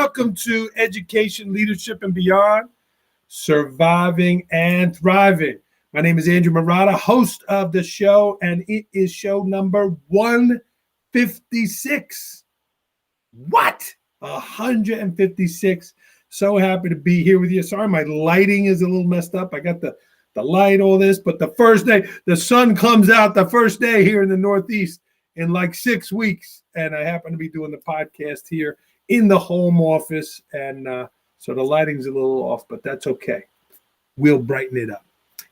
Welcome to Education, Leadership, and Beyond, Surviving and Thriving. My name is Andrew Marotta, host of the show, and it is show number 156. What? 156. So happy to be here with you. Sorry, my lighting is a little messed up. I got the light, all this, but the first day, the sun comes out the first day here in the Northeast in like 6 weeks, and I happen to be doing the podcast here in the home office, and so the lighting's a little off, but that's okay. We'll brighten it up.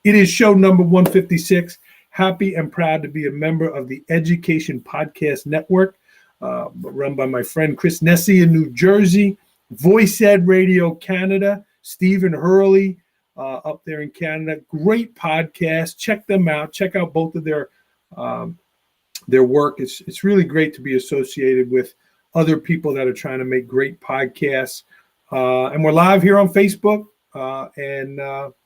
It is show number 156. Happy and proud to be a member of the Education Podcast Network, run by my friend Chris Nessie in New Jersey, Voice Ed Radio Canada, Stephen Hurley up there in Canada. Great podcast. Check them out. Check out both of their work. It's really great to be associated with other people that are trying to make great podcasts. And we're live here on Facebook and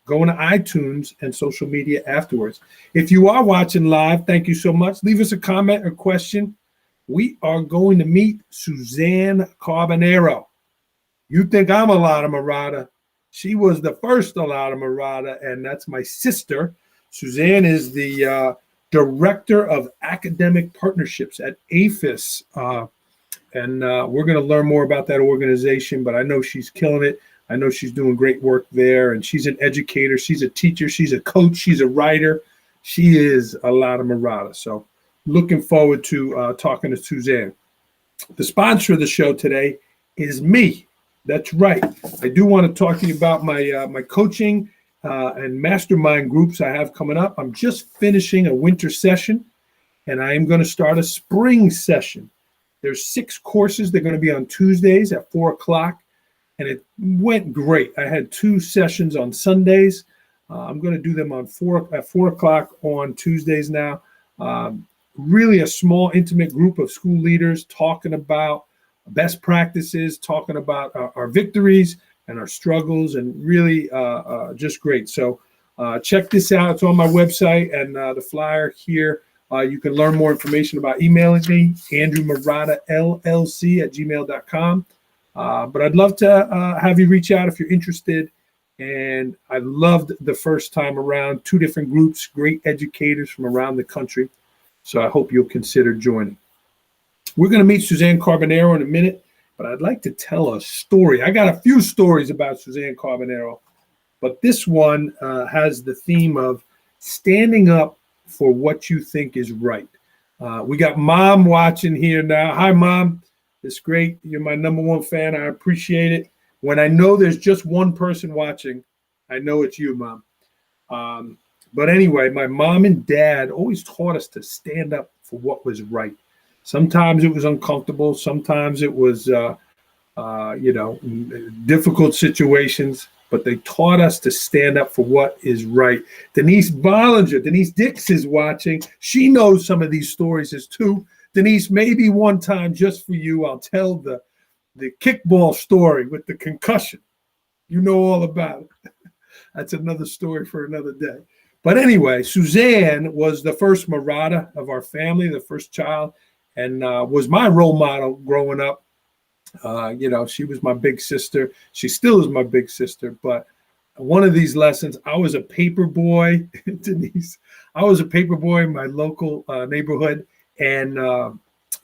going to iTunes and social media afterwards. If you are watching live, thank you so much. Leave us a comment or question. We are going to meet Suzanne Carbonaro. You think I'm Alada Marotta. She was the first Alada Marotta, and that's my sister. Suzanne is the Director of Academic Partnerships at AEFIS. And we're going to learn more about that organization, but I know she's killing it. I know she's doing great work there, and she's an educator. She's a teacher. She's a coach. She's a writer. She is Alada Marotta. So looking forward to talking to Suzanne. The sponsor of the show today is me. That's right. I do want to talk to you about my coaching and mastermind groups I have coming up. I'm just finishing a winter session, and I am going to start a spring session. There's 6 courses. They're going to be on Tuesdays at 4 o'clock, and it went great. I had 2 sessions on Sundays. I'm going to do them at 4 o'clock on Tuesdays now. Really a small, intimate group of school leaders talking about best practices, talking about our victories and our struggles, and really just great. So check this out. It's on my website, and the flyer here. You can learn more information about emailing me, andrewmarottallc@gmail.com. But I'd love to have you reach out if you're interested. And I loved the first time around. 2 different groups, great educators from around the country. So I hope you'll consider joining. We're going to meet Suzanne Carbonaro in a minute, but I'd like to tell a story. I got a few stories about Suzanne Carbonaro, but this one has the theme of standing up for what you think is right. We got Mom watching here now. Hi, Mom. It's great. You're my #1 fan. I appreciate it. When I know there's just one person watching, I know it's you, Mom. But anyway, my mom and dad always taught us to stand up for what was right. Sometimes it was uncomfortable. Sometimes it was, difficult situations. But they taught us to stand up for what is right. Denise Dix is watching. She knows some of these stories as too. Denise, maybe one time just for you, I'll tell the kickball story with the concussion. You know all about it. That's another story for another day. But anyway, Suzanne was the first Marotta of our family, the first child, and was my role model growing up. She was my big sister. She still is my big sister. But one of these lessons, I was a paper boy, Denise. I was a paper boy in my local neighborhood. And, I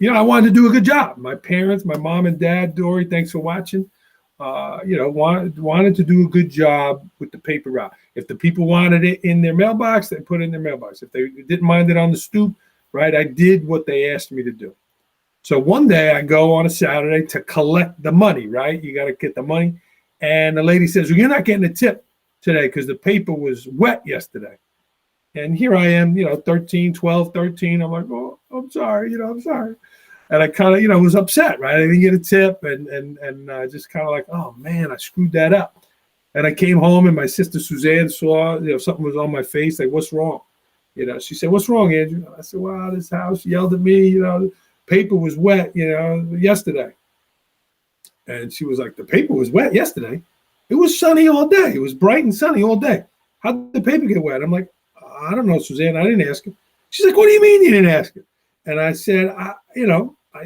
wanted to do a good job. My parents, my mom and dad, Dory, thanks for watching, wanted to do a good job with the paper route. If the people wanted it in their mailbox, they put it in their mailbox. If they didn't mind it on the stoop, right, I did what they asked me to do. So one day I go on a Saturday to collect the money, right? You got to get the money. And the lady says, well, you're not getting a tip today because the paper was wet yesterday. And here I am, 12, 13. I'm like, oh, I'm sorry, I'm sorry. And I kind of, was upset, right? I didn't get a tip and just kind of like, oh, man, I screwed that up. And I came home and my sister Suzanne saw, something was on my face. Like, what's wrong? She said, what's wrong, Andrew? I said, well, this house yelled at me, paper was wet, yesterday. And she was like, the paper was wet yesterday? It was sunny all day. It was bright and sunny all day. How did the paper get wet? I'm like, I don't know, Suzanne. I didn't ask her. She's like, what do you mean you didn't ask her? And I said,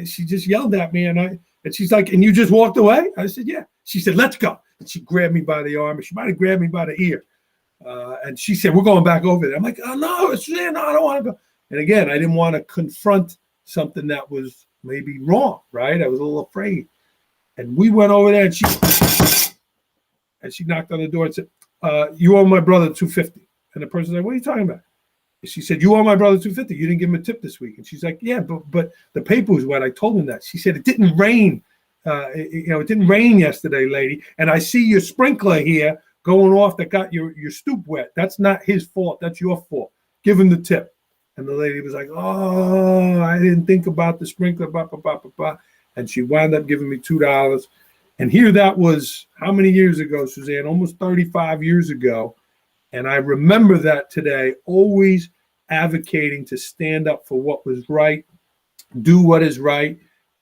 she just yelled at me. And And she's like, and you just walked away? I said, yeah. She said, let's go. And she grabbed me by the arm, and she might have grabbed me by the ear. And she said, we're going back over there. I'm like, oh, no, Suzanne, no, I don't want to go. And again, I didn't want to confront something that was maybe wrong, right? I was a little afraid. And we went over there, and she knocked on the door and said, you owe my brother $250. And the person said, what are you talking about? She said, you owe my brother $250. You didn't give him a tip this week. And she's like, yeah, but the paper was wet. I told him that. She said, it didn't rain. It didn't rain yesterday, lady. And I see your sprinkler here going off that got your stoop wet. That's not his fault. That's your fault. Give him the tip. And the lady was like, oh, I didn't think about the sprinkler, blah, blah, blah, blah, blah. And she wound up giving me $2. And here that was how many years ago, Suzanne? Almost 35 years ago. And I remember that today, always advocating to stand up for what was right, do what is right.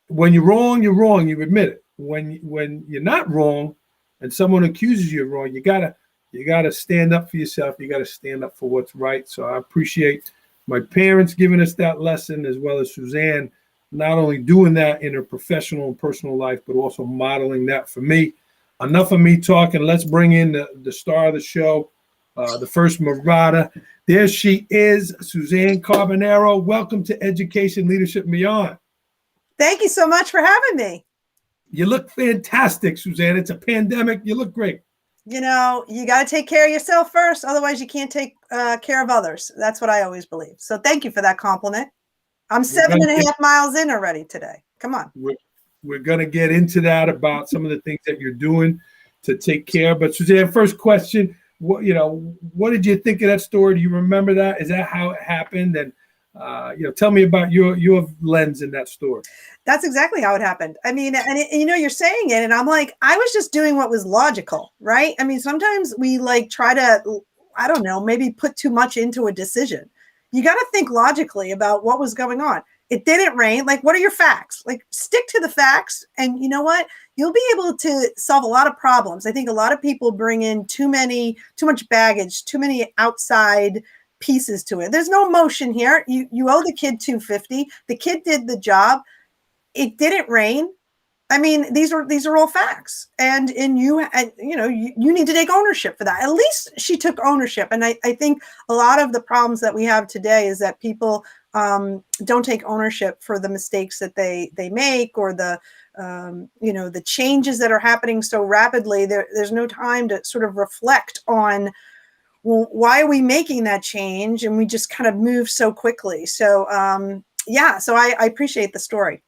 When you're wrong, you admit it. When you're not wrong and someone accuses you of wrong, you gotta stand up for yourself. You gotta stand up for what's right. So I appreciate my parents giving us that lesson, as well as Suzanne, not only doing that in her professional and personal life, but also modeling that for me. Enough of me talking. Let's bring in the star of the show, the first Marauder. There she is, Suzanne Carbonaro. Welcome to Education, Leadership, and Beyond. Thank you so much for having me. You look fantastic, Suzanne. It's a pandemic. You look great. You know, you got to take care of yourself first. Otherwise, you can't take care of others. That's what I always believe. So thank you for that compliment. I'm 7.5 miles in already today. Come on. We're going to get into that, about some of the things that you're doing to take care. But Suzanne, first question, what did you think of that story? Do you remember that? Is that how it happened? And tell me about your lens in that story. That's exactly how it happened. I mean, you're saying it, and I'm like, I was just doing what was logical, right? I mean, sometimes we try to, I don't know, maybe put too much into a decision. You got to think logically about what was going on. It didn't rain. What are your facts? Stick to the facts, and you know what? You'll be able to solve a lot of problems. I think a lot of people bring in too much baggage, too many outside pieces to it. There's no emotion here. You owe the kid $250. The kid did the job. It didn't rain. I mean, these are all facts, and you need to take ownership for that. At least she took ownership, and I think a lot of the problems that we have today is that people don't take ownership for the mistakes that they make, or the changes that are happening so rapidly. There's no time to sort of reflect on, well, why are we making that change? And we just kind of move so quickly. So so I appreciate the story.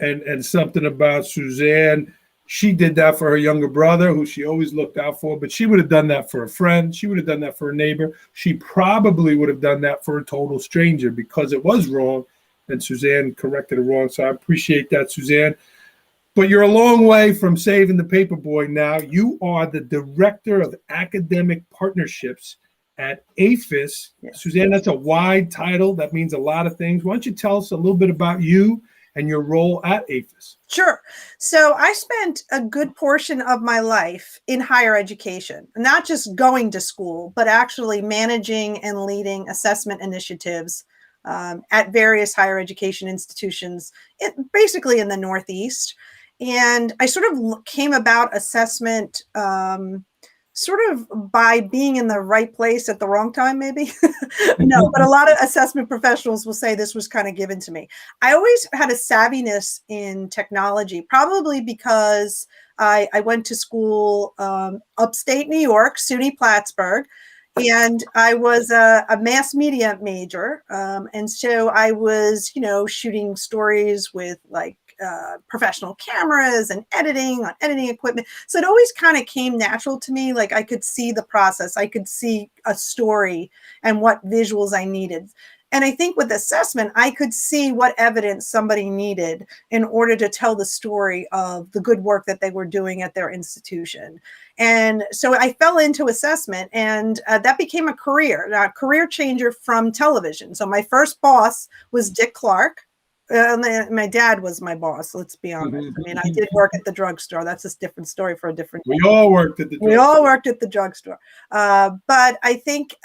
And something about Suzanne, she did that for her younger brother, who she always looked out for, but she would have done that for a friend. She would have done that for a neighbor. She probably would have done that for a total stranger, because it was wrong, and Suzanne corrected it wrong. So I appreciate that, Suzanne. But you're a long way from saving the paper boy now. You are the Director of Academic Partnerships at AEFIS. Yeah. Suzanne, that's a wide title. That means a lot of things. Why don't you tell us a little bit about you and your role at AEFIS? Sure. So I spent a good portion of my life in higher education, not just going to school, but actually managing and leading assessment initiatives at various higher education institutions, basically in the Northeast. And I sort of came about assessment sort of by being in the right place at the wrong time, maybe. No, but a lot of assessment professionals will say this was kind of given to me. I always had a savviness in technology, probably because I went to school upstate New York, SUNY Plattsburgh, and I was a mass media major. And so I was, shooting stories with professional cameras and editing on editing equipment. So it always kind of came natural to me. I could see the process. I could see a story and what visuals I needed. And I think with assessment, I could see what evidence somebody needed in order to tell the story of the good work that they were doing at their institution. And so I fell into assessment, and that became a career changer from television. So my first boss was Dick Clark. My dad was my boss, let's be honest. I mean, I did work at the drugstore. That's a different story for a different day. We all worked at the drugstore. But I think,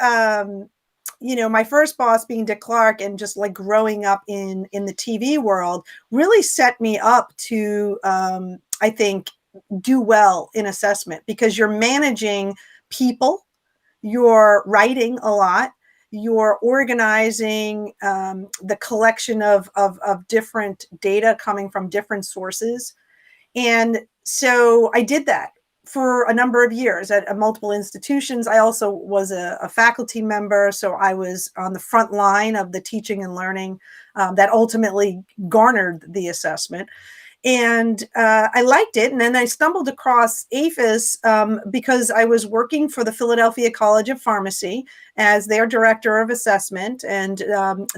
my first boss being Dick Clark, and just like growing up in the TV world really set me up to, I think, do well in assessment, because you're managing people, you're writing a lot, you're organizing the collection of different data coming from different sources. And so I did that for a number of years at multiple institutions. I also was a faculty member, so I was on the front line of the teaching and learning that ultimately garnered the assessment. And I liked it. And then I stumbled across AEFIS because I was working for the Philadelphia College of Pharmacy as their director of assessment. And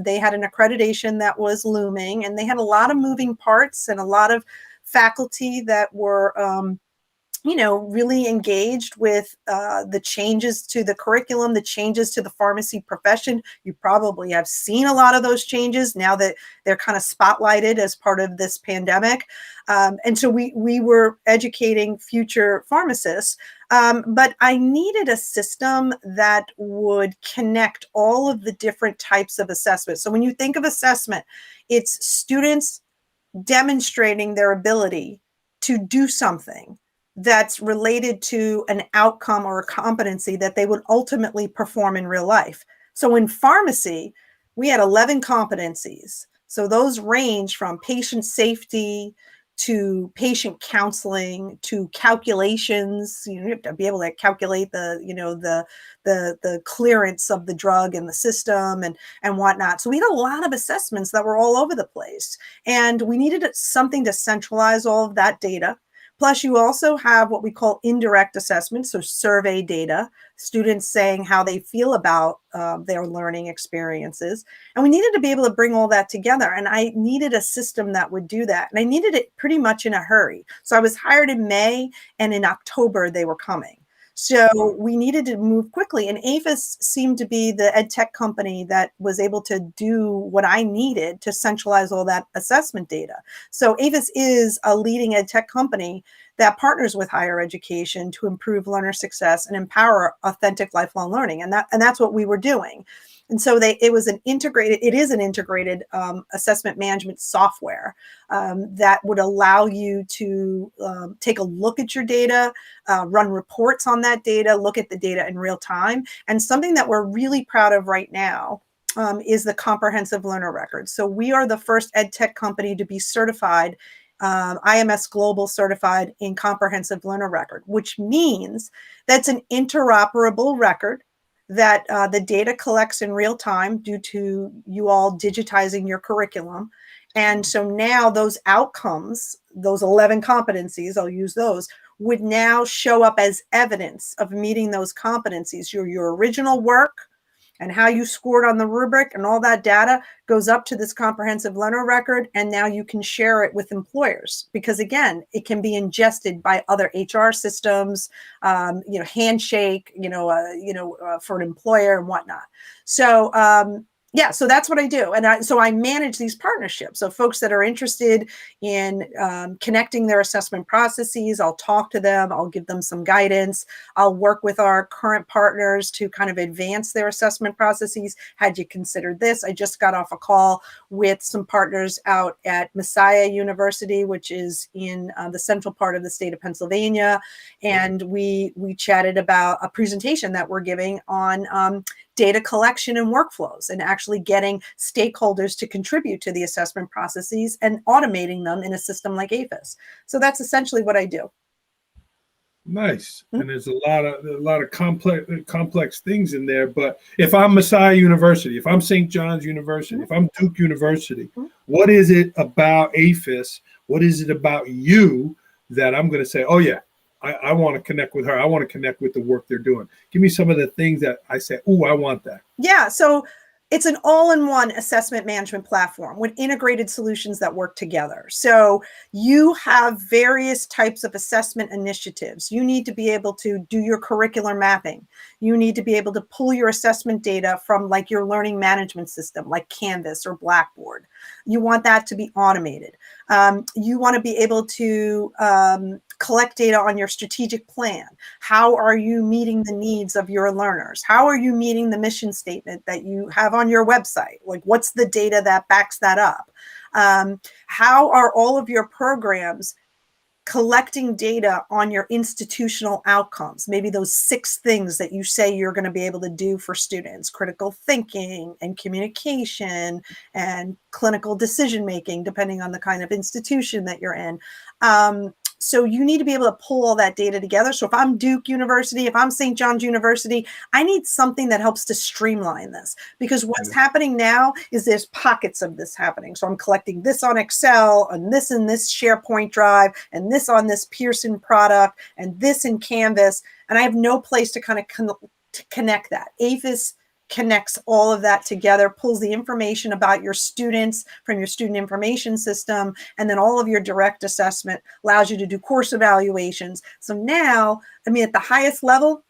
they had an accreditation that was looming, and they had a lot of moving parts and a lot of faculty that were really engaged with the changes to the curriculum, the changes to the pharmacy profession. You probably have seen a lot of those changes now that they're kind of spotlighted as part of this pandemic. And so we were educating future pharmacists, but I needed a system that would connect all of the different types of assessment. So when you think of assessment, it's students demonstrating their ability to do something that's related to an outcome or a competency that they would ultimately perform in real life. So in pharmacy, we had 11 competencies. So those range from patient safety to patient counseling to calculations. You have to be able to calculate the clearance of the drug in the system and whatnot. So we had a lot of assessments that were all over the place, and we needed something to centralize all of that data. Plus, you also have what we call indirect assessment, so survey data, students saying how they feel about their learning experiences. And we needed to be able to bring all that together. And I needed a system that would do that. And I needed it pretty much in a hurry. So I was hired in May, and in October, they were coming. So we needed to move quickly. And AEFIS seemed to be the ed tech company that was able to do what I needed to centralize all that assessment data. So AEFIS is a leading ed tech company that partners with higher education to improve learner success and empower authentic lifelong learning. And that's what we were doing. And so it is an integrated assessment management software that would allow you to take a look at your data, run reports on that data, look at the data in real time. And something that we're really proud of right now is the comprehensive learner record. So we are the first ed tech company to be certified, IMS Global certified in comprehensive learner record, which means that's an interoperable record that the data collects in real time due to you all digitizing your curriculum. And so now those outcomes, those 11 competencies, I'll use those, would now show up as evidence of meeting those competencies. Your original work and how you scored on the rubric and all that data goes up to this comprehensive learner record. And now you can share it with employers, because again, it can be ingested by other HR systems, Handshake, for an employer and whatnot. So, so that's what I do. And so I manage these partnerships. So folks that are interested in connecting their assessment processes, I'll talk to them. I'll give them some guidance. I'll work with our current partners to kind of advance their assessment processes. Had you considered this? I just got off a call with some partners out at Messiah University, which is in the central part of the state of Pennsylvania. And we chatted about a presentation that we're giving on data collection and workflows, and actually getting stakeholders to contribute to the assessment processes and automating them in a system like AEFIS. So that's essentially what I do. Nice. Mm-hmm. And there's a lot of complex things in there. But if I'm Messiah University, if I'm St. John's University, mm-hmm. if I'm Duke University, mm-hmm. what is it about AEFIS? What is it about you that I'm going to say, oh yeah, I want to connect with her. I want to connect with the work they're doing. Give me some of the things that I say, oh, I want that. Yeah. So it's an all-in-one assessment management platform with integrated solutions that work together. So you have various types of assessment initiatives. You need to be able to do your curricular mapping. You need to be able to pull your assessment data from like your learning management system, like Canvas or Blackboard. You want that to be automated. You want to be able to collect data on your strategic plan. How are you meeting the needs of your learners? How are you meeting the mission statement that you have on your website? Like, what's the data that backs that up? How are all of your programs collecting data on your institutional outcomes? Maybe those 6 things that you say you're going to be able to do for students: critical thinking and communication and clinical decision making, depending on the kind of institution that you're in. So you need to be able to pull all that data together. So if I'm Duke University, if I'm St. John's University, I need something that helps to streamline this, because what's happening now is there's pockets of this happening. So I'm collecting this on Excel, and this in this SharePoint drive, and this on this Pearson product, and this in Canvas, and I have no place to kind of connect that. AEFIS connects all of that together, pulls the information about your students from your student information system, and then all of your direct assessment, allows you to do course evaluations. So now, I mean, at the highest level,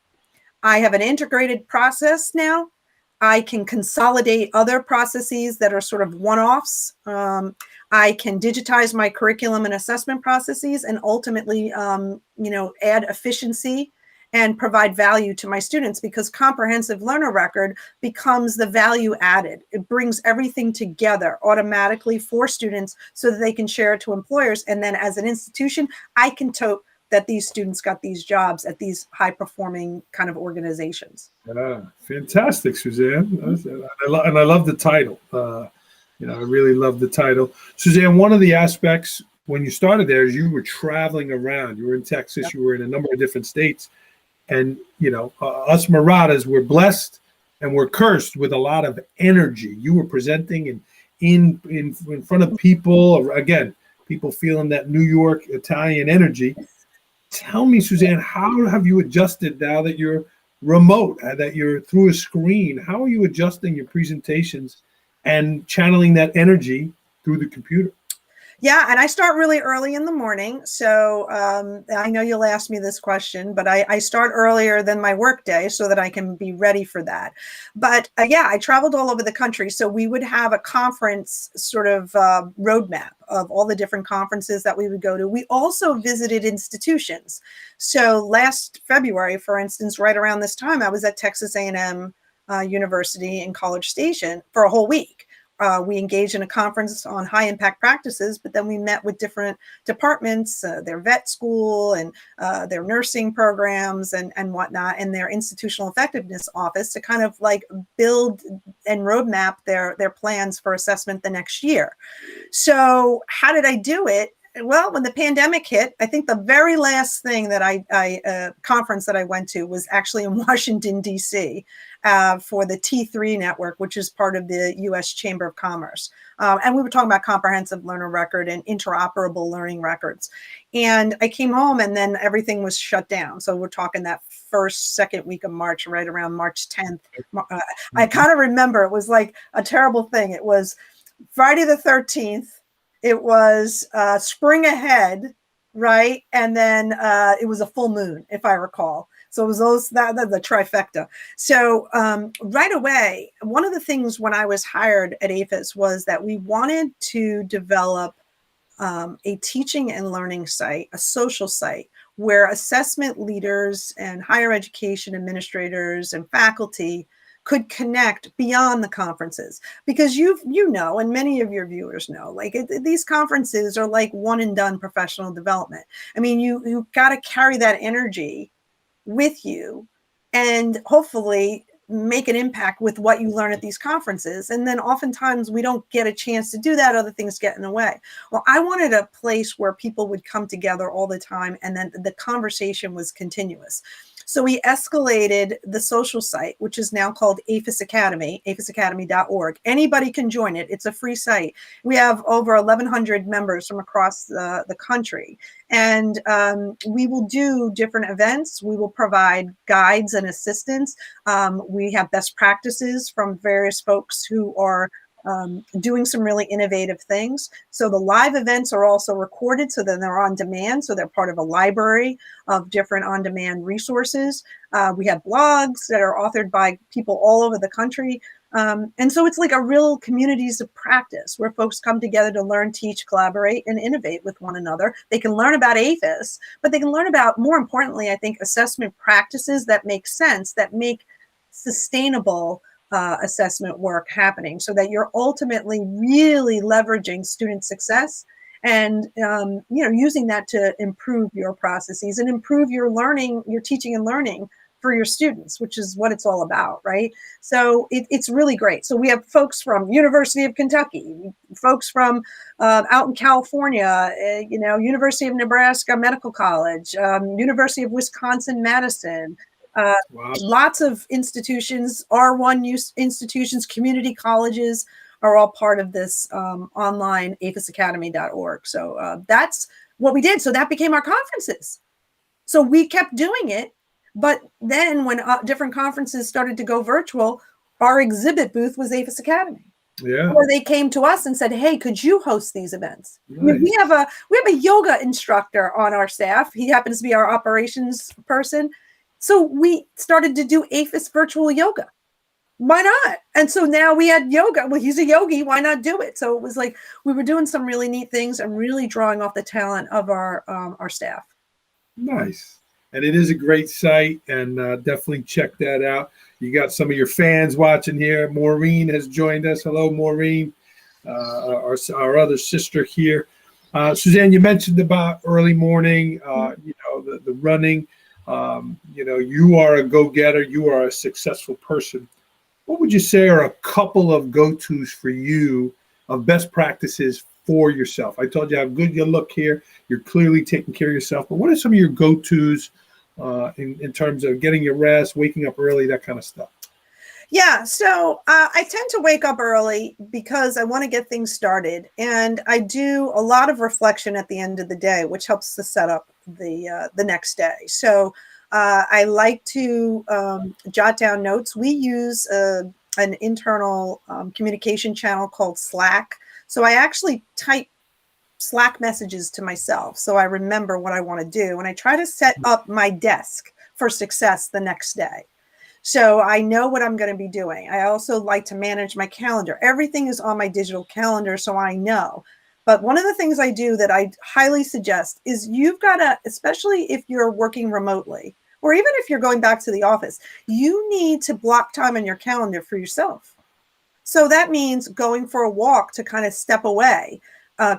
I have an integrated process now. I can consolidate other processes that are sort of one-offs. I can digitize my curriculum and assessment processes, and ultimately, add efficiency and provide value to my students, because comprehensive learner record becomes the value added. It brings everything together automatically for students so that they can share it to employers. And then as an institution, I can tote that these students got these jobs at these high performing kind of organizations. Fantastic, Suzanne. And I love the title. I really love the title. Suzanne, one of the aspects when you started there is you were traveling around. You were in Texas, yep. You were in a number of different states. And, us Marathas were blessed and we're cursed with a lot of energy. You were presenting and in front of people, again, people feeling that New York Italian energy. Tell me, Suzanne, how have you adjusted now that you're remote, that you're through a screen? How are you adjusting your presentations and channeling that energy through the computer? Yeah, and I start really early in the morning. So I know you'll ask me this question, but I start earlier than my work day so that I can be ready for that. But I traveled all over the country. So we would have a conference sort of roadmap of all the different conferences that we would go to. We also visited institutions. So last February, for instance, right around this time, I was at Texas A&M University in College Station for a whole week. We engaged in a conference on high impact practices, but then we met with different departments, their vet school and their nursing programs and whatnot, and their institutional effectiveness office to kind of like build and roadmap their plans for assessment the next year. So how did I do it? Well, when the pandemic hit, I think the very last thing that conference that I went to was actually in Washington, D.C. For the T3 network, which is part of the U.S. Chamber of Commerce. And we were talking about comprehensive learner record and interoperable learning records. And I came home and then everything was shut down. So we're talking that second week of March, right around March 10th. I kind of remember it was like a terrible thing. It was Friday the 13th. It was spring ahead, right? And then it was a full moon, if I recall. So it was the trifecta. So right away, one of the things when I was hired at AEFIS was that we wanted to develop a teaching and learning site, a social site, where assessment leaders and higher education administrators and faculty could connect beyond the conferences, because you know, and many of your viewers know, like these conferences are like one and done professional development. I mean, you got to carry that energy with you and hopefully make an impact with what you learn at these conferences. And then oftentimes we don't get a chance to do that. Other things get in the way. Well, I wanted a place where people would come together all the time and then the conversation was continuous. So we escalated the social site, which is now called AEFIS Academy, aefisacademy.org. Anybody can join it. It's a free site. We have over 1,100 members from across the country. And we will do different events. We will provide guides and assistance. We have best practices from various folks who are doing some really innovative things. So the live events are also recorded, so then they're on demand. So they're part of a library of different on-demand resources. We have blogs that are authored by people all over the country. And so it's like a real communities of practice where folks come together to learn, teach, collaborate, and innovate with one another. They can learn about AEFIS, but they can learn about, more importantly, I think, assessment practices that make sense, that make sustainable assessment work happening, so that you're ultimately really leveraging student success and using that to improve your processes and improve your learning, your teaching and learning for your students, which is what it's all about, right? So it's really great. So we have folks from University of Kentucky, folks from out in California, University of Nebraska Medical College, University of Wisconsin Madison, Wow. lots of institutions, R1 institutions, community colleges are all part of this online AEFISacademy.org. So that's what we did. So that became our conferences. So we kept doing it. But then when different conferences started to go virtual, our exhibit booth was AEFIS Academy. Yeah. Or they came to us and said, "Hey, could you host these events?" Nice. I mean, we have a yoga instructor on our staff. He happens to be our operations person. So we started to do AEFIS virtual yoga. Why not? And so now we had yoga. Well, he's a yogi. Why not do it? So it was like we were doing some really neat things and really drawing off the talent of our staff. Nice. And it is a great site, and definitely check that out. You got some of your fans watching here. Maureen has joined us. Hello, Maureen, our other sister here. Suzanne, you mentioned about early morning, the running. You are a go-getter. You are a successful person. What would you say are a couple of go-tos for you of best practices for yourself? I told you how good you look here. You're clearly taking care of yourself. But what are some of your go-tos in terms of getting your rest, waking up early, that kind of stuff? Yeah, so I tend to wake up early because I want to get things started. And I do a lot of reflection at the end of the day, which helps to set up the next day. So I like to jot down notes. We use an internal communication channel called Slack. So I actually type Slack messages to myself so I remember what I want to do. And I try to set up my desk for success the next day. So I know what I'm going to be doing. I also like to manage my calendar. Everything is on my digital calendar, so I know. But one of the things I do that I highly suggest is you've got to, especially if you're working remotely, or even if you're going back to the office, you need to block time on your calendar for yourself. So that means going for a walk to kind of step away,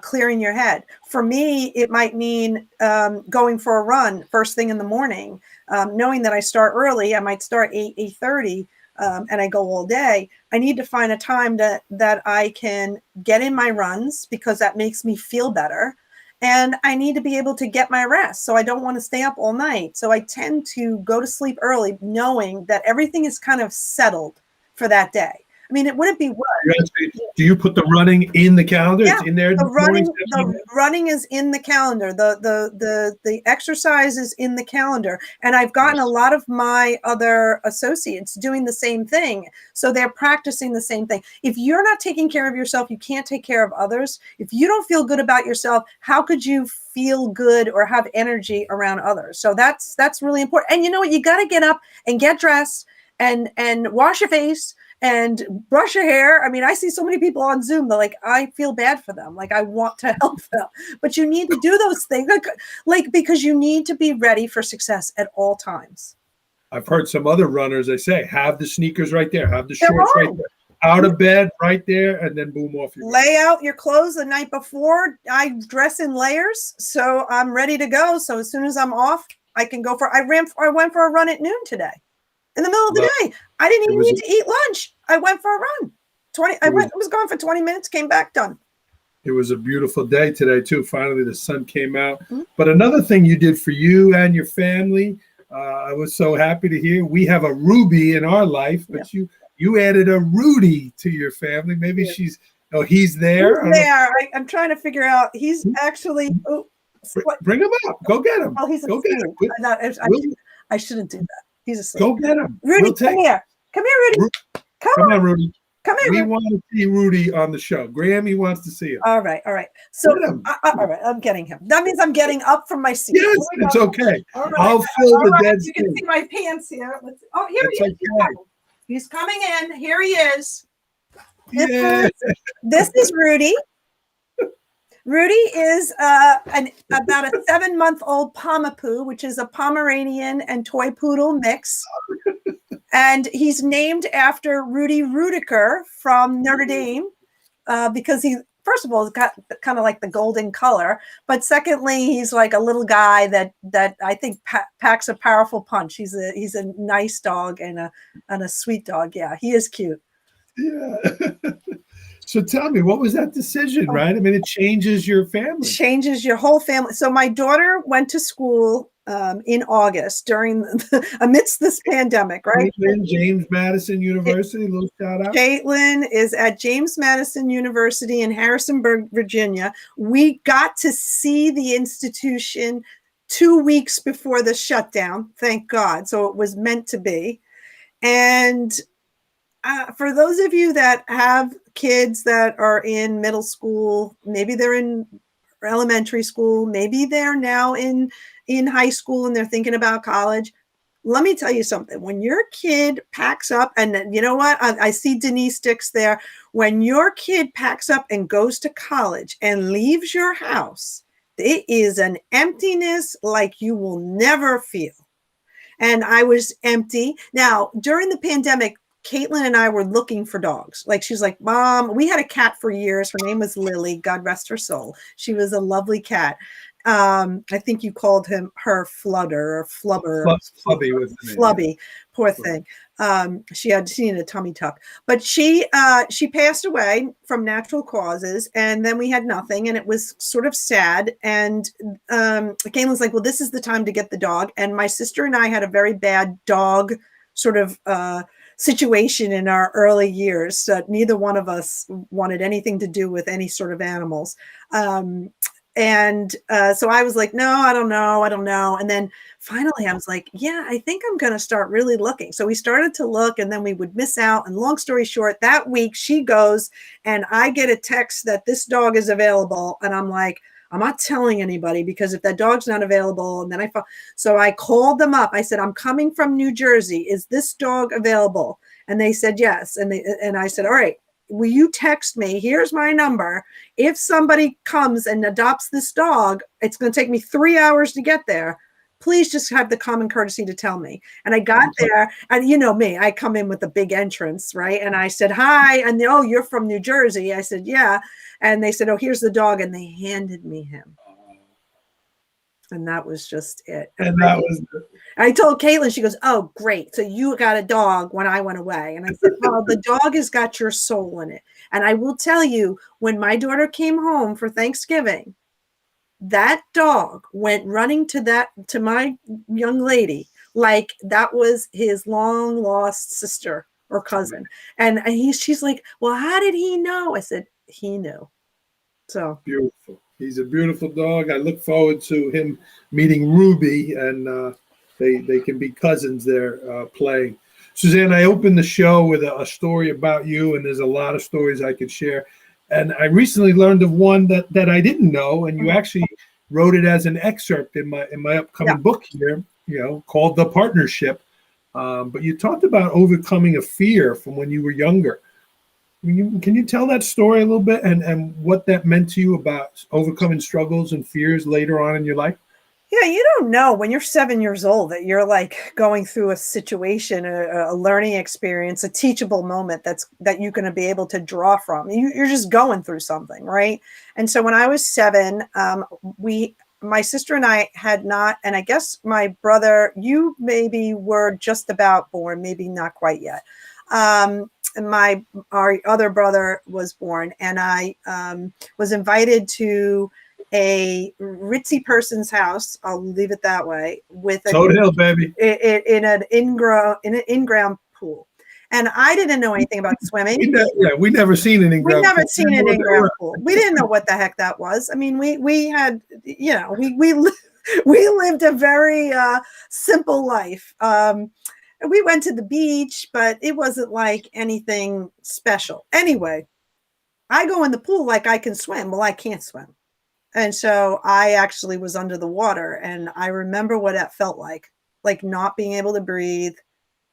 clearing your head. For me, it might mean going for a run first thing in the morning, knowing that I start early. I might start 8:30, and I go all day. I need to find a time that I can get in my runs because that makes me feel better. And I need to be able to get my rest. So I don't want to stay up all night. So I tend to go to sleep early, knowing that everything is kind of settled for that day. I mean, it wouldn't be worse. Do you put the running in the calendar? Yeah, It's in there. the running is in the calendar. The exercise is in the calendar. And I've gotten a lot of my other associates doing the same thing. So they're practicing the same thing. If you're not taking care of yourself, you can't take care of others. If you don't feel good about yourself, how could you feel good or have energy around others? So that's really important. And you know what? You got to get up and get dressed and wash your face and brush your hair. I mean, I see so many people on Zoom, they're like, I feel bad for them. Like, I want to help them. But you need to do those things, like because you need to be ready for success at all times. I've heard some other runners, they say, have the sneakers right there, have the shorts right there, out of bed right there, and then boom, off you go. Lay out your clothes the night before. I dress in layers, so I'm ready to go. So as soon as I'm off, I can go I went for a run at noon today. In the middle of the day, I didn't even need to eat lunch. I went for a run. I was gone for 20 minutes, came back, done. It was a beautiful day today, too. Finally, the sun came out. Mm-hmm. But another thing you did for you and your family, I was so happy to hear. We have a Ruby in our life, but you added a Rudy to your family. Maybe he's there. He's there. I'm trying to figure out. He's actually. Bring him up. Go get him. Oh, he's go get him. I shouldn't do that. He's asleep. Go get him. Rudy, come here. Come here, Rudy. Come on, Rudy. Come here. We want to see Rudy on the show. Grammy wants to see him. All right. So, all right, I'm getting him. That means I'm getting up from my seat. Yes, it's okay. Right. I'll fill the dead space. You can see my pants here. Here he is. Okay. He's coming in. Here he is. Yeah. This is Rudy. Rudy is about a 7-month-old Pomapoo, which is a Pomeranian and toy poodle mix. And he's named after Rudy Rudiker from Notre Dame because he, first of all, has got kind of like the golden color. But secondly, he's like a little guy that I think packs a powerful punch. He's a nice dog and a sweet dog. Yeah, he is cute. Yeah. So tell me, what was that decision, right? I mean, it changes your family. Changes your whole family. So my daughter went to school in August amidst this pandemic, right? James Madison University, a little shout out. Caitlin is at James Madison University in Harrisonburg, Virginia. We got to see the institution 2 weeks before the shutdown, thank God. So it was meant to be. And for those of you that have kids that are in middle school, maybe they're in elementary school, maybe they're now in high school and they're thinking about college. Let me tell you something. When your kid packs up, and you know what? I see Denise Dix there. When your kid packs up and goes to college and leaves your house, it is an emptiness like you will never feel. And I was empty. Now, during the pandemic, Caitlin and I were looking for dogs. Like, she's like, Mom, we had a cat for years. Her name was Lily. God rest her soul. She was a lovely cat. I think you called her Flutter or Flubber. Flubby was the name. Flubby, poor thing. She needed a tummy tuck, but she passed away from natural causes, and then we had nothing, and it was sort of sad. And Caitlin's like, well, this is the time to get the dog. And my sister and I had a very bad dog sort of situation in our early years. So neither one of us wanted anything to do with any sort of animals. So I was like, no, I don't know. And then finally I was like, yeah, I think I'm going to start really looking. So we started to look, and then we would miss out. And long story short, that week she goes and I get a text that this dog is available. And I'm like, I'm not telling anybody, because if that dog's not available, and then so I called them up. I said, I'm coming from New Jersey. Is this dog available? And they said, yes. And I said, all right, will you text me? Here's my number. If somebody comes and adopts this dog, it's going to take me 3 hours to get there. Please just have the common courtesy to tell me. And I got there, and you know me, I come in with a big entrance, right? And I said, hi. And oh, you're from New Jersey. I said, yeah. And they said, oh, here's the dog. And they handed me him. And that was just it. And that was I told Caitlin, she goes, oh, great. So you got a dog when I went away. And I said, well, the dog has got your soul in it. And I will tell you, when my daughter came home for Thanksgiving, that dog went running to my young lady like that was his long lost sister or cousin. And she's like, well, how did he know? I said, he knew. So beautiful. He's a beautiful dog. I look forward to him meeting Ruby, and they can be cousins there playing. Suzanne, I opened the show with a story about you, and there's a lot of stories I could share. And I recently learned of one that I didn't know, and you actually wrote it as an excerpt in my upcoming book here, called The Partnership. But you talked about overcoming a fear from when you were younger. Can you tell that story a little bit and what that meant to you about overcoming struggles and fears later on in your life? Yeah, you don't know when you're 7 years old that you're like going through a situation, a learning experience, a teachable moment that you're going to be able to draw from. You're just going through something, right? And so when I was 7, my sister and I had not, and I guess my brother, you maybe were just about born, maybe not quite yet. Our other brother was born, and I was invited to a ritzy person's house. I'll leave it that way. With Toad Hill, baby, in an in-ground pool, and I didn't know anything about swimming. We never seen an in-ground. We never seen an in-ground pool. We didn't know what the heck that was. I mean, we had, we lived a very simple life. We went to the beach, but it wasn't like anything special. Anyway, I go in the pool like I can swim. Well, I can't swim. And so I actually was under the water, and I remember what that felt like not being able to breathe,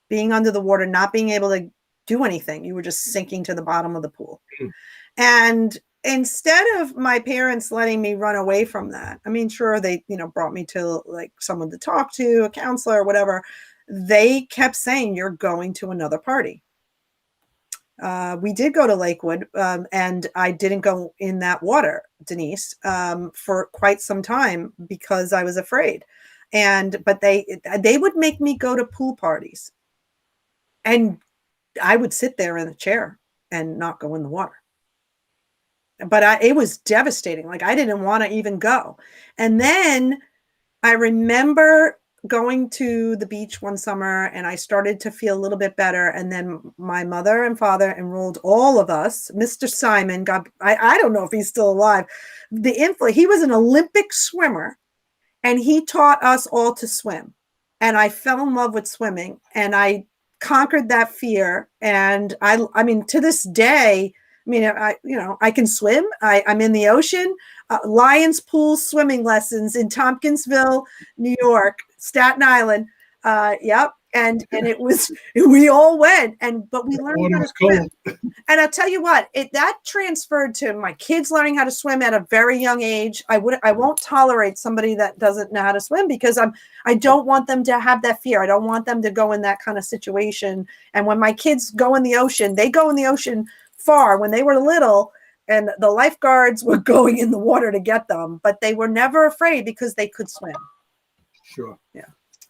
being under the water, not being able to do anything. You were just sinking to the bottom of the pool. Mm. And instead of my parents letting me run away from that, I mean, sure, they, brought me to like someone to talk to, a counselor, whatever. They kept saying, you're going to another party. We did go to Lakewood, and I didn't go in that water, Denise, for quite some time because I was afraid. But they would make me go to pool parties, and I would sit there in a chair and not go in the water. But it was devastating. Like, I didn't want to even go. And then I remember going to the beach one summer, and I started to feel a little bit better. And then my mother and father enrolled all of us. Mr. Simon, I don't know if he's still alive. He was an Olympic swimmer, and he taught us all to swim. And I fell in love with swimming, and I conquered that fear. And I mean, to this day, I can swim. I'm in the ocean. Lions Pool swimming lessons in Tompkinsville, New York, Staten Island. Yep. And we all went, but we learned how to swim. And I'll tell you what, that transferred to my kids learning how to swim at a very young age. I won't tolerate somebody that doesn't know how to swim, because I don't want them to have that fear. I don't want them to go in that kind of situation. And when my kids go in the ocean, they go in the ocean far. When they were little, and the lifeguards were going in the water to get them, but they were never afraid because they could swim. Sure. Yeah.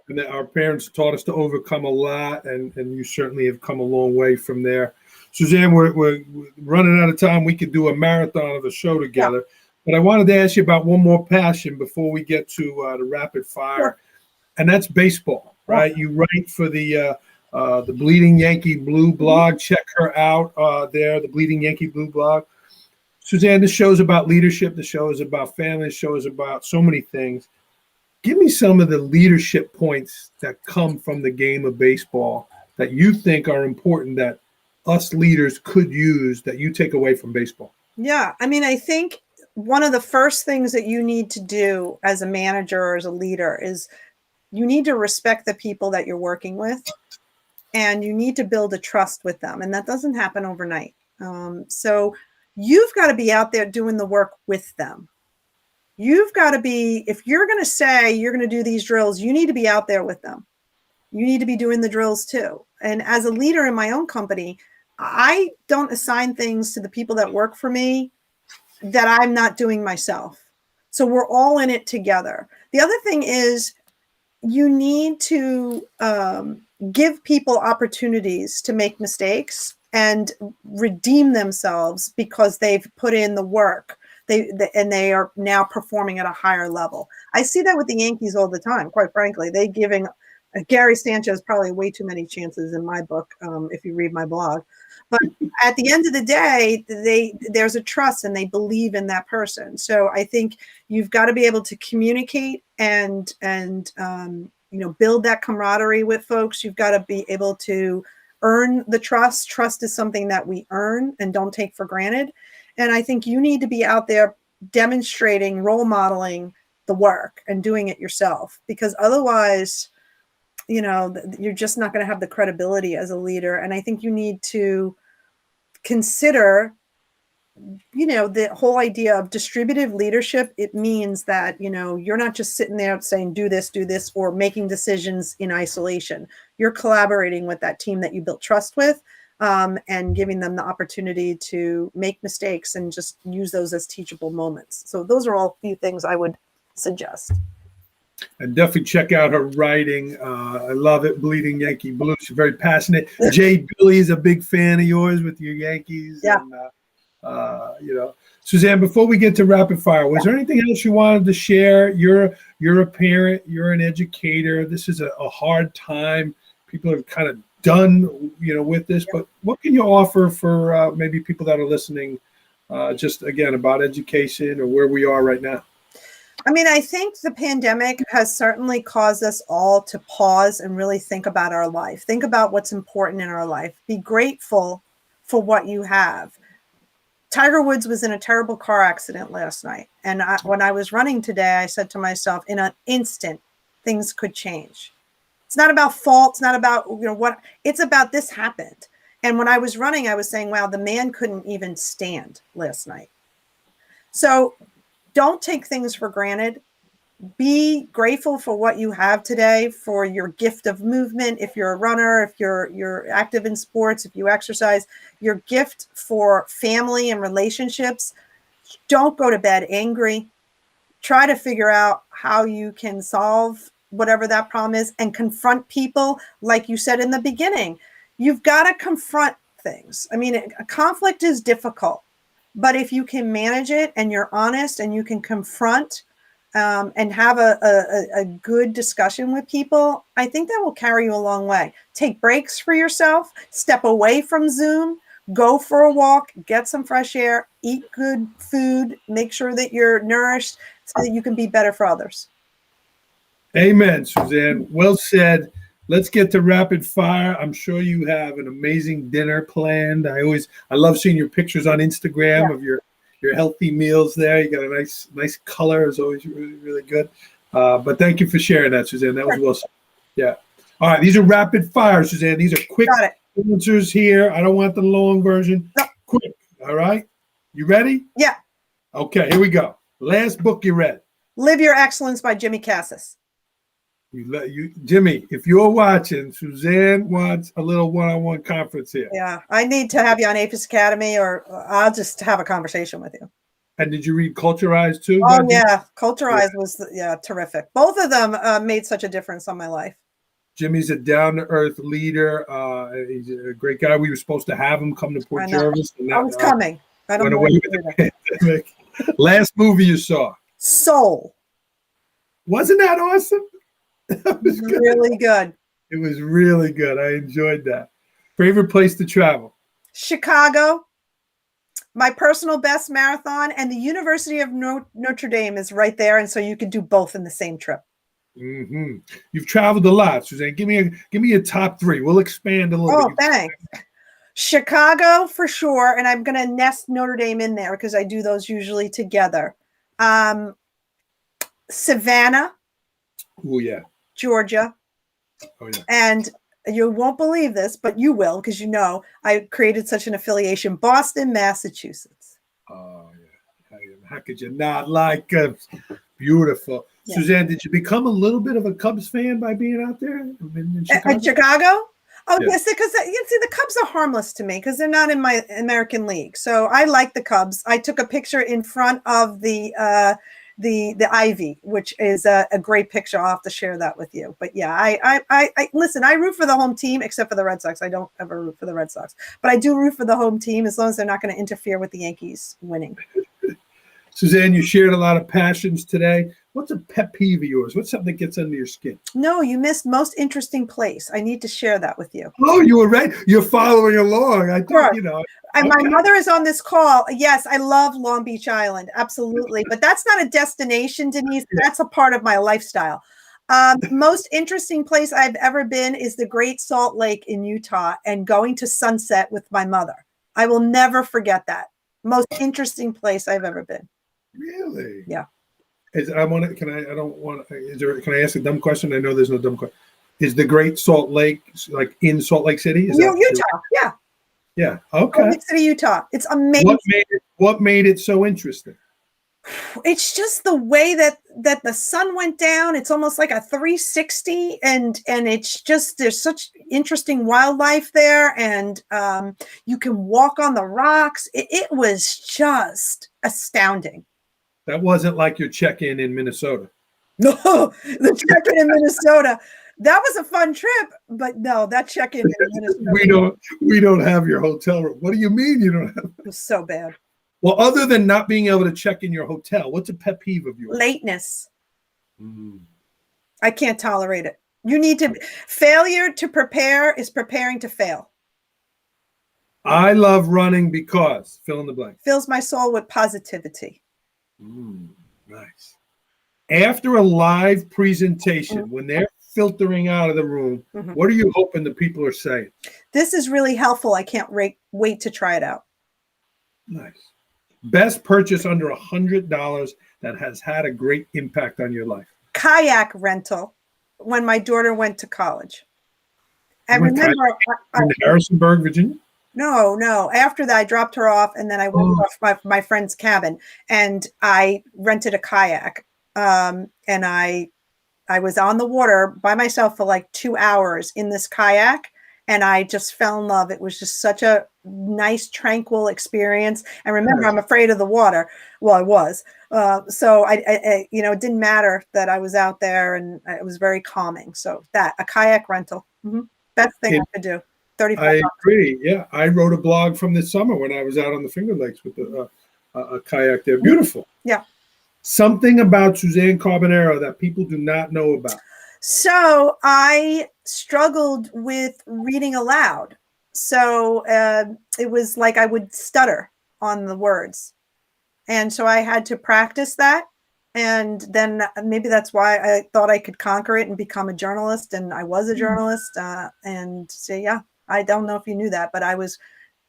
And our parents taught us to overcome a lot, and you certainly have come a long way from there. Suzanne, we're running out of time. We could do a marathon of a show together. Yeah. But I wanted to ask you about one more passion before we get to the rapid fire, sure. And that's baseball, right? Yeah. You write for the Bleeding Yankee Blue blog. Check her out there, the Bleeding Yankee Blue blog. Suzanne, this show is about leadership. The show is about family. The show is about so many things. Give me some of the leadership points that come from the game of baseball that you think are important that us leaders could use, that you take away from baseball. Yeah. I mean, I think one of the first things that you need to do as a manager or as a leader is you need to respect the people that you're working with, and you need to build a trust with them. And that doesn't happen overnight. So you've got to be out there doing the work with them. You've got to be, if you're going to say you're going to do these drills, you need to be out there with them. You need to be doing the drills too. And as a leader in my own company, I don't assign things to the people that work for me that I'm not doing myself. So we're all in it together. The other thing is you need to give people opportunities to make mistakes and redeem themselves because they've put in the work. They are now performing at a higher level. I see that with the Yankees all the time, quite frankly. They giving Gary Sanchez probably way too many chances in my book, if you read my blog. But at the end of the day, there's a trust and they believe in that person. So I think you've got to be able to communicate and build that camaraderie with folks. You've got to be able to earn the trust. Trust is something that we earn and don't take for granted. And I think you need to be out there demonstrating, role modeling the work and doing it yourself, because otherwise, you're just not going to have the credibility as a leader. And I think you need to consider, the whole idea of distributive leadership. It means that, you're not just sitting there saying, do this, or making decisions in isolation. You're collaborating with that team that you built trust with. And giving them the opportunity to make mistakes and just use those as teachable moments. So those are all a few things I would suggest. And definitely check out her writing. I love it. Bleeding Yankee Blue. She's very passionate. Jay Billy is a big fan of yours with your Yankees. Yeah. And, Suzanne, before we get to rapid fire, was there anything else you wanted to share? You're a parent. You're an educator. This is a hard time. People are kind of done, with this, but what can you offer for maybe people that are listening, just again about education or where we are right now? I mean, I think the pandemic has certainly caused us all to pause and really think about our life. Think about what's important in our life. Be grateful for what you have. Tiger Woods was in a terrible car accident last night. And when I was running today, I said to myself, in an instant, things could change. It's not about fault. It's not about, what it's about. This happened. And when I was running, I was saying, wow, the man couldn't even stand last night. So don't take things for granted. Be grateful for what you have today, for your gift of movement. If you're a runner, if you're active in sports, if you exercise, your gift for family and relationships. Don't go to bed angry. Try to figure out how you can solve whatever that problem is and confront people. Like you said in the beginning, you've got to confront things. I mean, a conflict is difficult, but if you can manage it and you're honest and you can confront and have a good discussion with people, I think that will carry you a long way. Take breaks for yourself, step away from Zoom, go for a walk, get some fresh air, eat good food, make sure that you're nourished so that you can be better for others. Amen, Suzanne. Well said. Let's get to rapid fire. I'm sure you have an amazing dinner planned. I love seeing your pictures on Instagram of your healthy meals there. You got a nice color. It's always really, really good. But thank you for sharing that, Suzanne. That was well said. Yeah. All right. These are rapid fire, Suzanne. These are quick answers here. I don't want the long version. No. Quick. All right. You ready? Yeah. Okay. Here we go. Last book you read. Live Your Excellence by Jimmy Cassis. Jimmy, if you're watching, Suzanne wants a little one-on-one conference here. Yeah, I need to have you on AEFIS Academy, or I'll just have a conversation with you. And did you read Culturized too? Oh yeah, Culturized was terrific. Both of them made such a difference on my life. Jimmy's a down-to-earth leader. He's a great guy. We were supposed to have him come to Port Jervis. I was coming. I don't know. Went away with the pandemic. Last movie you saw? Soul. Wasn't that awesome? That was good. Really good. It was really good. I enjoyed that. Favorite place to travel? Chicago. My personal best marathon, and the University of Notre Dame is right there, and so you can do both in the same trip. Mm-hmm. You've traveled a lot, Suzanne. Give me a top three. We'll expand a little bit. Oh, thanks. Chicago for sure, and I'm going to nest Notre Dame in there because I do those usually together. Savannah. Oh yeah. Georgia. Oh yeah. And you won't believe this, but you will, because you know I created such an affiliation. Boston, Massachusetts. Oh yeah. How could you not like Cubs? Beautiful. Yeah. Suzanne, did you become a little bit of a Cubs fan by being out there in Chicago? Chicago? Oh, yes, because you see, the Cubs are harmless to me because they're not in my American League. So I like the Cubs. I took a picture in front of the Ivy, which is a great picture. I'll have to share that with you. But yeah, I listen, I root for the home team except for the Red Sox. I don't ever root for the Red Sox, but I do root for the home team as long as they're not going to interfere with the Yankees winning. Suzanne, you shared a lot of passions today. What's a pet peeve of yours? What's something that gets under your skin? No, you missed most interesting place. I need to share that with you. Oh, you were right. You're following along. I think, you know. And my mother is on this call. Yes, I love Long Beach Island. Absolutely. But that's not a destination, Denise. That's a part of my lifestyle. Most interesting place I've ever been is the Great Salt Lake in Utah and going to sunset with my mother. I will never forget that. Most interesting place I've ever been. Really? Yeah. Can I ask a dumb question? I know there's no dumb question. Is the Great Salt Lake like in Salt Lake City? Is that Utah? Yeah. Yeah. Okay. Salt Lake City, Utah. It's amazing. What made it so interesting? It's just the way that the sun went down. It's almost like a 360, and it's just, there's such interesting wildlife there, and you can walk on the rocks. It was just astounding. That wasn't like your check-in in Minnesota. No, the check-in in Minnesota. That was a fun trip, but no, that check-in in Minnesota. We don't have your hotel room. What do you mean you don't have? It was so bad. Well, other than not being able to check in your hotel, what's a pet peeve of yours? Lateness. I can't tolerate it. Failure to prepare is preparing to fail. I love running because, fill in the blank. Fills my soul with positivity. Nice. After a live presentation, when they're filtering out of the room, what are you hoping the people are saying? This is really helpful. I can't wait to try it out. Nice. Best purchase under $100 that has had a great impact on your life. Kayak rental when my daughter went to college. And remember, in Harrisonburg, Virginia? No. After that, I dropped her off, and then I went off my friend's cabin, and I rented a kayak. And I was on the water by myself for like 2 hours in this kayak, and I just fell in love. It was just such a nice, tranquil experience. And remember, I'm afraid of the water. Well, I was. So I it didn't matter that I was out there, and it was very calming. So a kayak rental, best thing I could do. 35 I bucks. agree. Yeah, I wrote a blog from this summer when I was out on the Finger Lakes with a kayak there. Beautiful. Yeah. Something about Suzanne Carbonaro that people do not know about. So I struggled with reading aloud. So it was like I would stutter on the words. And so I had to practice that. And then maybe that's why I thought I could conquer it and become a journalist. And I was a journalist. And so, yeah, I don't know if you knew that, but I was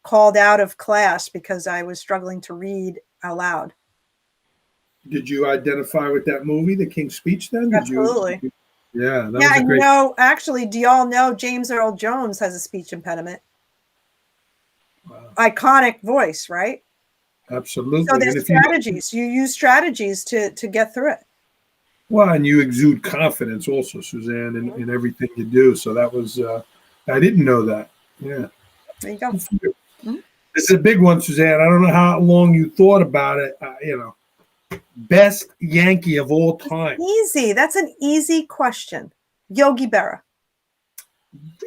called out of class because I was struggling to read aloud. Did you identify with that movie, The King's Speech, then? Absolutely. Yeah. That Yeah, was a great... actually, do y'all know James Earl Jones has a speech impediment? Wow. Iconic voice, right? Absolutely. So there's strategies. You use strategies to get through it. Well, and you exude confidence also, Suzanne, in everything you do. So that was, I didn't know that. Yeah. There you go. This is a big one, Suzanne. I don't know how long you thought about it. Best Yankee of all time. Easy. That's an easy question. Yogi Berra.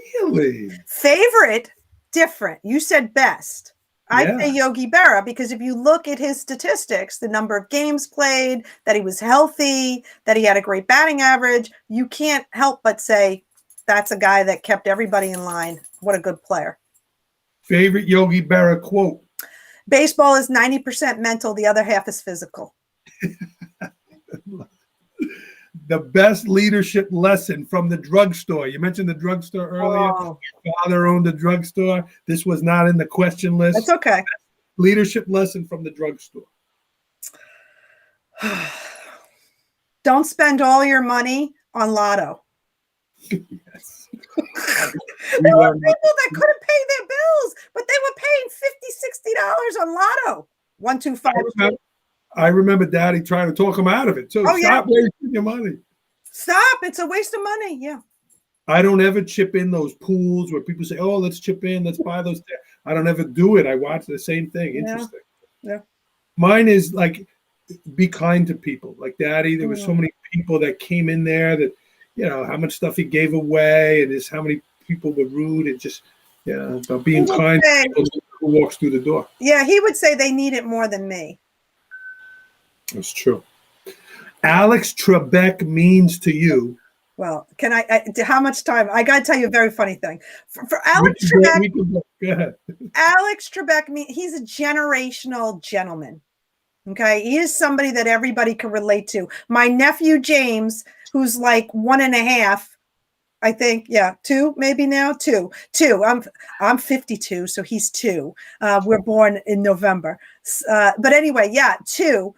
Really? Favorite, different. You said best. I'd say Yogi Berra because if you look at his statistics, the number of games played, that he was healthy, that he had a great batting average, you can't help but say that's a guy that kept everybody in line. What a good player. Favorite Yogi Berra quote? Baseball is 90% mental. The other half is physical. The best leadership lesson from the drugstore. You mentioned the drugstore earlier. Oh. Your father owned a drugstore. This was not in the question list. That's okay. Leadership lesson from the drugstore. Don't spend all your money on lotto. Yes. There were people that couldn't pay their bills, but they were paying $50, $60 on lotto. 1, 2, 5. I remember Daddy trying to talk him out of it too. Stop wasting your money. Stop. It's a waste of money. Yeah. I don't ever chip in those pools where people say, oh, let's chip in, let's buy those. I don't ever do it. I watch the same thing. Interesting. Yeah. Mine is like, be kind to people. Like Daddy, there were so many people that came in there that, how much stuff he gave away and just how many people were rude and just, about being kind to people who walks through the door. Yeah, he would say they need it more than me. That's true. Alex Trebek means to you. Well, can I how much time? I got to tell you a very funny thing. For Alex Trebek, go ahead. Alex Trebek, he's a generational gentleman. Okay. He is somebody that everybody can relate to. My nephew, James, who's like 1.5, I think. Yeah. 2, maybe now 2. I'm 52. So he's 2. We're born in November. But anyway, 2.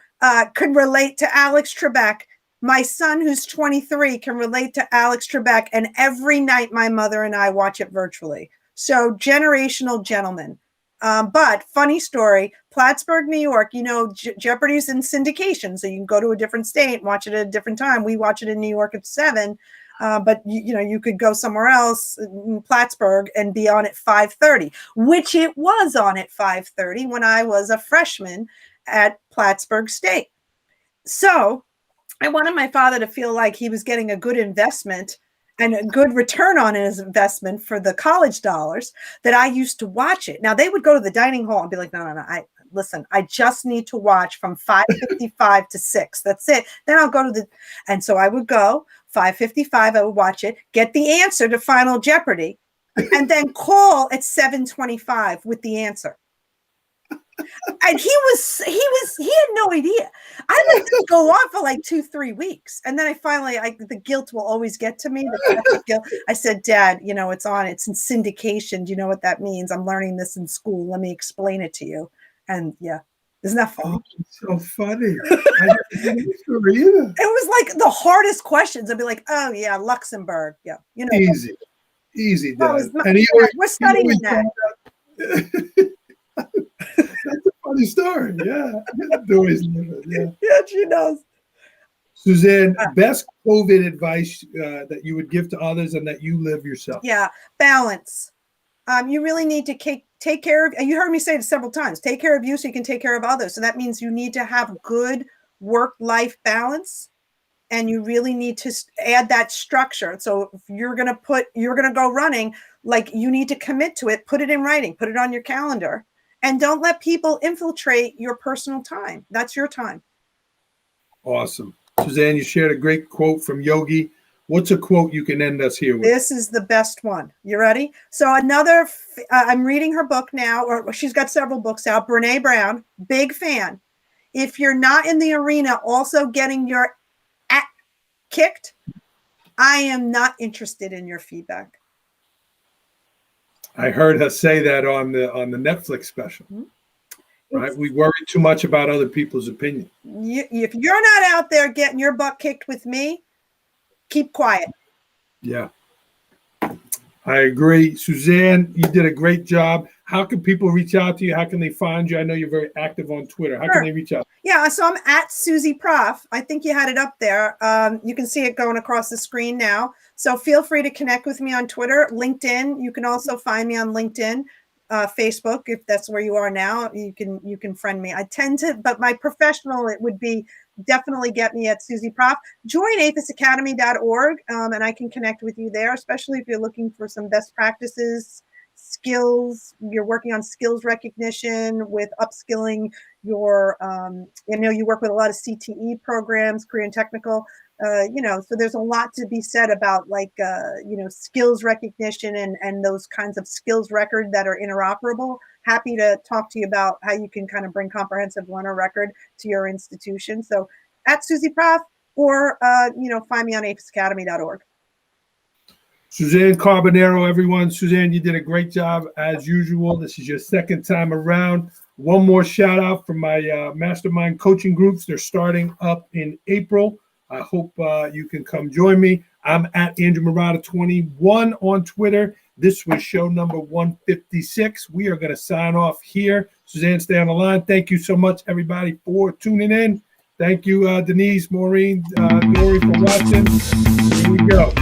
Could relate to Alex Trebek. My son, who's 23, can relate to Alex Trebek, and every night my mother and I watch it virtually. So generational gentleman. But funny story, Plattsburgh, New York, Jeopardy's in syndication, so you can go to a different state and watch it at a different time. We watch it in New York at 7, but you could go somewhere else in Plattsburgh and be on at 5:30, which it was on at 5:30 when I was a freshman at Plattsburgh State. So I wanted my father to feel like he was getting a good investment and a good return on his investment for the college dollars that I used to watch it. Now they would go to the dining hall and be like, no. I just need to watch from 5:55 to 6. That's it. Then I'll go to and so I would go 5:55. I would watch it, get the answer to Final Jeopardy, and then call at 7:25 with the answer. And he had no idea. I let this go on for like 2-3 weeks. And then I finally, the guilt will always get to me. The guilt. I said, Dad, it's in syndication. Do you know what that means? I'm learning this in school. Let me explain it to you. And isn't that funny? Oh, it's so funny. I didn't either. It was like the hardest questions. I'd be like, oh yeah, Luxembourg. Yeah. Easy, Dad. We're studying that. That's a funny story. Yeah. Dory's living. Yeah. Yeah, she knows. Suzanne, best COVID advice that you would give to others and that you live yourself. Yeah, balance. You really need to take care of, and you heard me say it several times, take care of you so you can take care of others. So that means you need to have good work-life balance, and you really need to add that structure. So if you're going to go running, like, you need to commit to it, put it in writing, put it on your calendar, and don't let people infiltrate your personal time. That's your time. Awesome. Suzanne, you shared a great quote from Yogi. What's a quote you can end us here with? This is the best one. You ready? So I'm reading her book now, or she's got several books out. Brene Brown, big fan. If you're not in the arena also getting your ass kicked, I am not interested in your feedback. I heard her say that on the Netflix special. Right? We worry too much about other people's opinion. If you're not out there getting your butt kicked with me, keep quiet. Yeah, I agree. Suzanne, you did a great job. How can people reach out to you? How can they find you? I know you're very active on Twitter. How can they reach out? Yeah, so I'm at Susie Prof. I think you had it up there. You can see it going across the screen now. So feel free to connect with me on Twitter, LinkedIn. You can also find me on LinkedIn, Facebook, if that's where you are now. You can friend me. I tend to, but my professional, it would be definitely get me at Susie Prof. Join AEFISacademy.org, and I can connect with you there, especially if you're looking for some best practices, skills. You're working on skills recognition with upskilling your, you work with a lot of CTE programs, Korean Technical, so there's a lot to be said about skills recognition and those kinds of skills record that are interoperable. Happy to talk to you about how you can kind of bring comprehensive learner record to your institution. So at Susie Prof, or, find me on AEFISacademy.org. Suzanne Carbonaro, everyone. Suzanne, you did a great job as usual. This is your second time around. One more shout out from my mastermind coaching groups. They're starting up in April. I hope you can come join me. I'm at Andrew Murata 21 on Twitter. This was show number 156. We are going to sign off here. Suzanne, stay on the line. Thank you so much, everybody, for tuning in. Thank you, Denise, Maureen, Dory, for watching. Here we go.